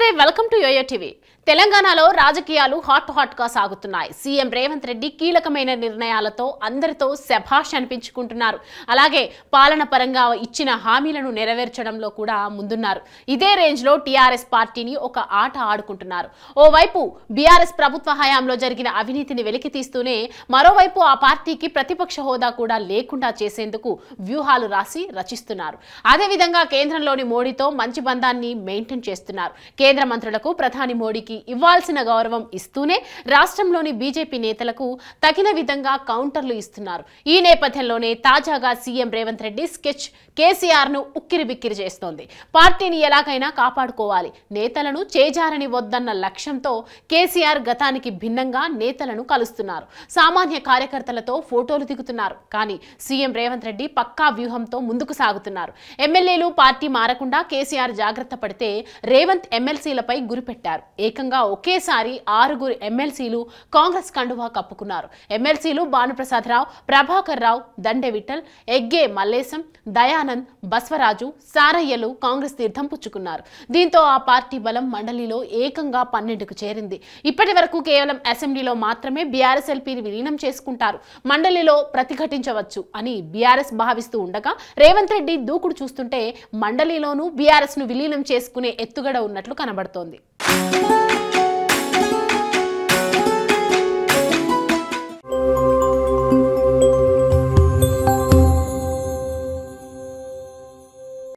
నమస్తే, welcome to yo-yo TV. తెలంగాణలో రాజకీయాలు హాట్ గా సాగుతున్నాయి. సీఎం రేవంత్ రెడ్డి కీలకమైన నిర్ణయాలతో అందరితో శభాష్ అనిపించుకుంటున్నారు. అలాగే పాలన పరంగా ఇచ్చిన హామీలను నెరవేర్చడంలో కూడా ముందున్నారు. ఇదే రేంజ్ లో టీఆర్ఎస్ పార్టీని ఒక ఆట ఆడుకుంటున్నారు. ఓవైపు బీఆర్ఎస్ ప్రభుత్వ హయాంలో జరిగిన అవినీతిని వెలికి తీస్తూనే మరోవైపు ఆ పార్టీకి ప్రతిపక్ష హోదా కూడా లేకుండా చేసేందుకు వ్యూహాలు రాసి రచిస్తున్నారు. అదేవిధంగా కేంద్రంలోని మోడీతో మంచి బంధాన్ని మెయింటైన్ చేస్తున్నారు. కేంద్ర మంత్రులకు ప్రధాని మోడీకి ఇవ్వాల్సిన గౌరవం ఇస్తూనే రాష్ట్రంలోని బీజేపీ నేతలకు తగిన విధంగా కౌంటర్లు ఇస్తున్నారు. ఈ నేపథ్యంలోనే తాజాగా సీఎం రేవంత్ రెడ్డి స్కెచ్ కేసీఆర్ ను ఉక్కిరిబిక్కిరి చేస్తోంది. పార్టీని ఎలాగైనా కాపాడుకోవాలి, నేతలను చేజారని వద్దన్న లక్ష్యంతో కేసీఆర్ గతానికి భిన్నంగా నేతలను కలుస్తున్నారు. సామాన్య కార్యకర్తలతో ఫోటోలు దిగుతున్నారు. కానీ సీఎం రేవంత్ రెడ్డి పక్కా వ్యూహంతో ముందుకు సాగుతున్నారు. ఎమ్మెల్యేలు పార్టీ మారకుండా కేసీఆర్ జాగ్రత్త పడితే రేవంత్ ఎమ్మెల్సీలపై గురిపెట్టారు. ఏకంగా ఒకేసారి 6 ఎమ్మెల్సీలు కాంగ్రెస్ కండువా కప్పుకున్నారు. ఎమ్మెల్సీలు భానుప్రసాద్ రావు, ప్రభాకర్ రావు, దండే విఠల్, ఎగ్గే మల్లేశం, దయానంద్, బస్వరాజు, సారయ్యలు కాంగ్రెస్ తీర్థం పుచ్చుకున్నారు. దీంతో ఆ పార్టీ బలం మండలిలో ఏకంగా 12కు చేరింది. ఇప్పటి వరకు కేవలం అసెంబ్లీలో మాత్రమే బీఆర్ఎస్ ఎల్పీని విలీనం చేసుకుంటారు, మండలిలో ప్రతిఘటించవచ్చు అని బీఆర్ఎస్ భావిస్తూ ఉండగా రేవంత్ రెడ్డి దూకుడు చూస్తుంటే మండలిలోనూ బీఆర్ఎస్ ను విలీనం చేసుకునే ఎత్తుగడ ఉన్నట్లు కనబడుతోంది.